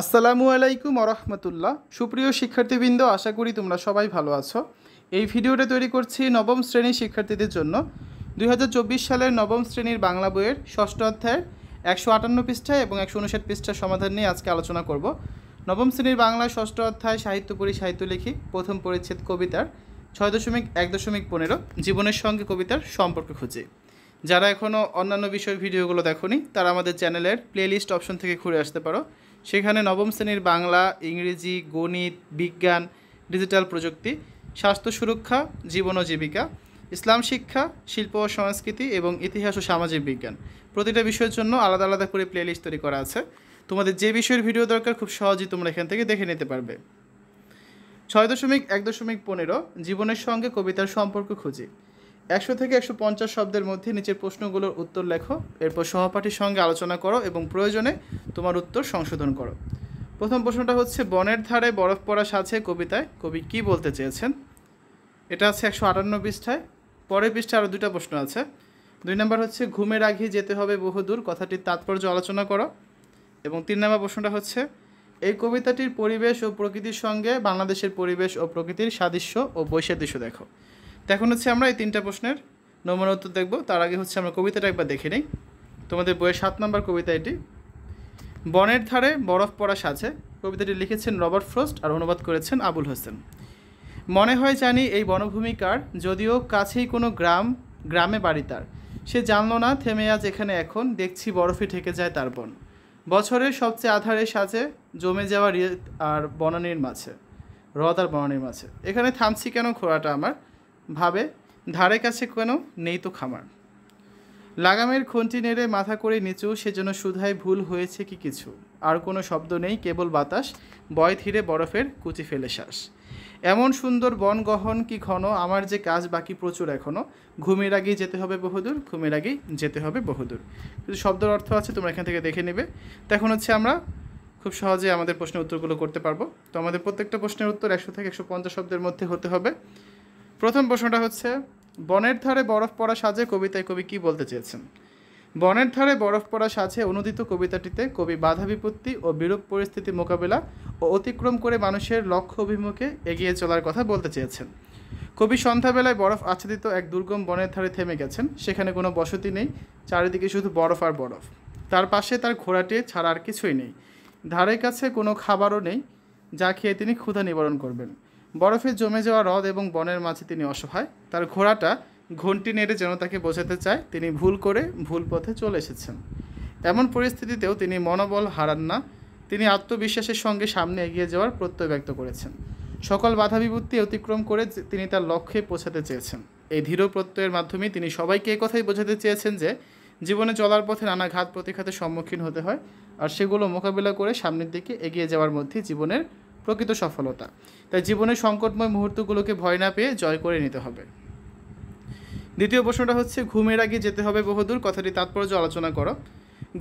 আসসালামু আলাইকুম ওরহমতুল্লাহ। সুপ্রিয় শিক্ষার্থীবৃন্দ, আশা করি তোমরা সবাই ভালো আছো। এই ভিডিওটা তৈরি করছি নবম শ্রেণীর শিক্ষার্থীদের জন্য। 2024 সালের নবম শ্রেণীর বাংলা বইয়ের ষষ্ঠ অধ্যায়ের 158 পৃষ্ঠায় এবং 159 পৃষ্ঠার সমাধান নিয়ে আজকে আলোচনা করব। নবম শ্রেণীর বাংলা ষষ্ঠ অধ্যায় সাহিত্য পড়ি সাহিত্য লিখি প্রথম পরিচ্ছেদ কবিতার 6.1.15 জীবনের সঙ্গে কবিতার সম্পর্ক খুঁজে। যারা এখনও অন্যান্য বিষয়ের ভিডিওগুলো দেখোনি তারা আমাদের চ্যানেলের প্লেলিস্ট অপশন থেকে ঘুরে আসতে পারো। সেখানে নবম শ্রেণীর বাংলা, ইংরেজি, গণিত, বিজ্ঞান, ডিজিটাল প্রযুক্তি, স্বাস্থ্য সুরক্ষা, জীবন ও জীবিকা, ইসলাম শিক্ষা, শিল্প ও সংস্কৃতি এবং ইতিহাস ও সামাজিক বিজ্ঞান প্রতিটা বিষয়ের জন্য আলাদা আলাদা করে প্লেলিস্ট তৈরি করা আছে। তোমাদের যে বিষয়ের ভিডিও দরকার খুব সহজেই তোমরা এখান থেকে দেখে নিতে পারবে। 6.1.15 জীবনের সঙ্গে কবিতার সম্পর্ক খুঁজি। 100 থেকে 150 শব্দের মধ্যে নিচের প্রশ্নগুলোর উত্তর লেখো, এরপর সহপাঠীর সঙ্গে আলোচনা করো এবং প্রয়োজনে তোমার উত্তর সংশোধন করো। প্রথম প্রশ্নটা হচ্ছে, বনের ধারে বরফ পড়া সাথে কবিতায় কবি কী বলতে চেয়েছেন? এটা আছে 158 পৃষ্ঠায়। পরের পৃষ্ঠায় আরও দুটো প্রশ্ন আছে। 2 নম্বর হচ্ছে, ঘুমের আগে যেতে হবে বহুদূর কথাটির তাৎপর্য আলোচনা করো। এবং 3 নম্বর প্রশ্নটা হচ্ছে, এই কবিতাটির পরিবেশ ও প্রকৃতির সঙ্গে বাংলাদেশের পরিবেশ ও প্রকৃতির সাদৃশ্য ও বৈসাদৃশ্য দেখো। তো এখন হচ্ছে আমরা এই 3টা প্রশ্নের নমুনা উত্তর দেখব। তার আগে হচ্ছে আমরা কবিতাটা একবার দেখে নিই। তোমাদের বইয়ের 7 নম্বর কবিতা এটি। বনের ধারে বরফ পড়া সাথে কবিতাটি লিখেছেন রবার্ট ফ্রস্ট আর অনুবাদ করেছেন আবুল হোসেন। মনে হয় জানি এই বনভূমিকার, যদিও কাছেই কোনো গ্রামে বাড়ি তার, সে জানল না থেমে আজ এখানে এখন দেখছি বরফে ঢেকে যায় তার বন। বছরের সবচেয়ে আধারে সাজে জমে যাওয়া হ্রদ আর বনানীর মাঝে। এখানে থামছি কেন ঘোড়াটা আমার, ভাবে ধারে কাছে কেন নেই তো খামার। লাগামের খুন্তি নেড়ে মাথা করে নিচু, সেজন্য সুধায় ভুল হয়েছে কি কিছু। আর কোনো শব্দ নেই, কেবল বাতাস বয় ধীরে বরফের কুচি ফেলে শ্বাস। এমন সুন্দর বন গহন কি ঘন, আমার যে কাজ বাকি প্রচুর এখনও। ঘুমের আগেই যেতে হবে বহুদূর, ঘুমের আগেই যেতে হবে বহুদূর। কিছু শব্দের অর্থ আছে, তোমরা এখান থেকে দেখে নেবে। তো এখন হচ্ছে আমরা খুব সহজে আমাদের প্রশ্নের উত্তরগুলো করতে পারবো। তো আমাদের প্রত্যেকটা প্রশ্নের উত্তর 100 থেকে 150 শব্দের মধ্যে হতে হবে। প্রথম প্রশ্নটা হচ্ছে, বনের ধারে বরফ পড়া সাজে কবিতায় কবি কী বলতে চেয়েছেন? বনের ধারে বরফ পড়া সাজে অনুদিত কবিতাটিতে কবি বাধা বিপত্তি ও বিরূপ পরিস্থিতি মোকাবেলা ও অতিক্রম করে মানুষের লক্ষ্য অভিমুখে এগিয়ে চলার কথা বলতে চেয়েছেন। কবি সন্ধ্যাবেলায় বরফ আচ্ছাদিত এক দুর্গম বনের ধারে থেমে গেছেন। সেখানে কোনো বসতি নেই, চারিদিকে শুধু বরফ আর বরফ। তার পাশে তার ঘোড়াটি ছাড়া আর কিছুই নেই। ধারে কাছে কোনো খাবারও নেই যা খেয়ে তিনি ক্ষুধা নিবারণ করবেন। বরফে জমে যাওয়া হ্রদ এবং বনের মাঝে তিনি অসহায়। তার ঘোড়াটা ঘণ্টি নেড়ে যেন তাকে বোঝাতে চায় তিনি ভুল করে ভুল পথে চলে এসেছেন। এমন পরিস্থিতিতেও তিনি মনোবল হারান না। তিনি আত্মবিশ্বাসের সঙ্গে সামনে এগিয়ে যাওয়ার প্রত্যয় ব্যক্ত করেছেন। সকল বাধা বিপত্তি অতিক্রম করে তিনি তার লক্ষ্যে পৌঁছাতে চেয়েছেন। এই দৃঢ় প্রত্যয়ের মাধ্যমে তিনি সবাইকে এই কথাই বোঝাতে চেয়েছেন যে জীবনে চলার পথে নানা ঘাত প্রতিঘাতের সম্মুখীন হতে হয়, আর সেগুলো মোকাবিলা করে সামনের দিকে এগিয়ে যাওয়ার মধ্যে জীবনের প্রকৃত সফলতা। তাই জীবনের সংকটময় মুহূর্তগুলোকে ভয় না পেয়ে জয় করে নিতে হবে। দ্বিতীয় প্রশ্নটা হচ্ছে, ঘুমের আগে যেতে হবে বহুদূর কথাটি তাৎপর্য আলোচনা করো।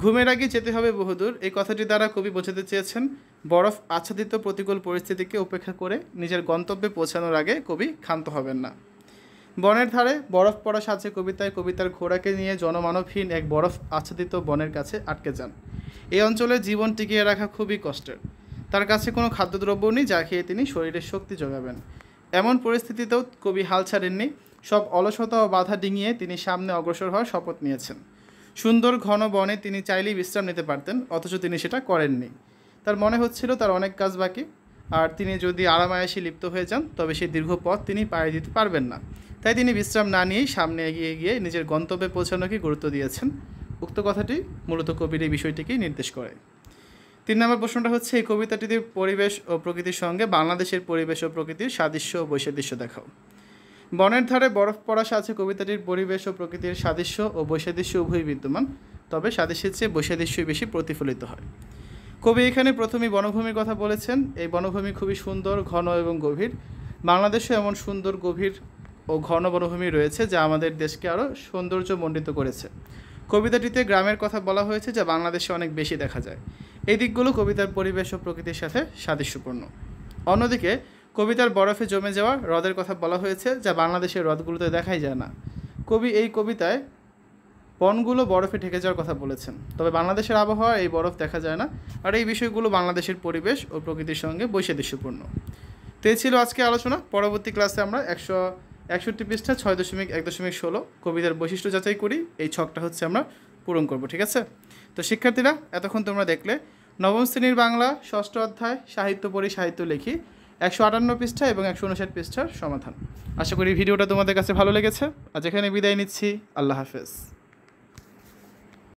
ঘুমের আগে যেতে হবে বহুদূর এই কথাটি দ্বারা কবি বোঝাতে চেয়েছেন বরফ আচ্ছাদিত প্রতিকূল পরিস্থিতিকে উপেক্ষা করে নিজের গন্তব্যে পৌঁছানোর আগে কবি ক্ষান্ত হবেন না। বনের ধারে বরফ পড়া সাজে কবিতায় কবিতার ঘোড়াকে নিয়ে জনমানবহীন এক বরফ আচ্ছাদিত বনের কাছে আটকে যান। এই অঞ্চলে জীবন টিকিয়ে রাখা খুবই কষ্টের। তার কাছে কোনো খাদ্যদ্রব্য নেই যা খেয়ে তিনি শরীরে শক্তি যোগাবেন। এমন পরিস্থিতিতেও কবি হাল ছাড়েননি। সব অলসতা ও বাধা ডিঙিয়ে তিনি সামনে অগ্রসর হওয়ার শপথ নিয়েছেন। সুন্দর ঘন বনে তিনি চাইলেই বিশ্রাম নিতে পারতেন, অথচ তিনি সেটা করেননি। তার মনে হচ্ছিল তার অনেক কাজ বাকি, আর তিনি যদি আরামায়াসে লিপ্ত হয়ে যান তবে সেই দীর্ঘ পথ তিনি পাড়ি দিতে পারবেন না। তাই তিনি বিশ্রাম না নিয়েই সামনে এগিয়ে গিয়ে নিজের গন্তব্যে পৌঁছানোকে গুরুত্ব দিয়েছেন। উক্ত কথাটি মূলত কবির এই বিষয়টিকেই নির্দেশ করে। 3 নম্বর প্রশ্নটা হচ্ছে, এই কবিতাটিতে পরিবেশ ও প্রকৃতির সঙ্গে বাংলাদেশের পরিবেশ ও প্রকৃতির সাদৃশ্য ও বৈসাদৃশ্য দেখাও। বনের ধারে বরফ পড়া সাথে কবিতাটির পরিবেশ ও প্রকৃতির সাদৃশ্য ও বৈসাদৃশ্য উভয়ই বিদ্যমান, তবে সাদৃশ্যের চেয়ে বৈসাদৃশ্যই বেশি প্রতিফলিত হয়। কবি এখানে প্রথমেই বনভূমির কথা বলেছেন। এই বনভূমি খুবই সুন্দর, ঘন এবং গভীর। বাংলাদেশে এমন সুন্দর, গভীর ও ঘন বনভূমি রয়েছে যা আমাদের দেশকে আরও সৌন্দর্যমণ্ডিত করেছে। কবিতাটিতে গ্রামের কথা বলা হয়েছে যা বাংলাদেশে অনেক বেশি দেখা যায়। এই দিকগুলো কবিতার পরিবেশ ও প্রকৃতির সাথে সাদৃশ্যপূর্ণ। অন্যদিকে কবিতার বরফে জমে যাওয়া হ্রদের কথা বলা হয়েছে যা বাংলাদেশের হ্রদগুলোতে দেখাই যায় না। কবি এই কবিতায় বনগুলো বরফে ঢেকে যাওয়ার কথা বলেছেন, তবে বাংলাদেশের আবহাওয়া এই বরফ দেখা যায় না, আর এই বিষয়গুলো বাংলাদেশের পরিবেশ ও প্রকৃতির সঙ্গে বৈসাদৃশ্যপূর্ণ। তো এই ছিল আজকে আলোচনা। পরবর্তী ক্লাসে আমরা 161 পৃষ্ঠা 6.1.16 কবিতার বৈশিষ্ট্য যাচাই করি, এই ছকটা হচ্ছে আমরা পূরণ করব। ঠিক আছে? তো শিক্ষার্থীরা, এতক্ষণ তোমরা দেখলে নবম শ্রেণীর বাংলা 6ষ্ঠ অধ্যায় সাহিত্য পড়ি সাহিত্য লেখি 158 পৃষ্ঠা এবং 159 পৃষ্ঠার সমাধান। আশা করি ভিডিওটা তোমাদের কাছে ভালো লেগেছে। আজ এখানে বিদায় নিচ্ছি। আল্লাহ হাফেজ।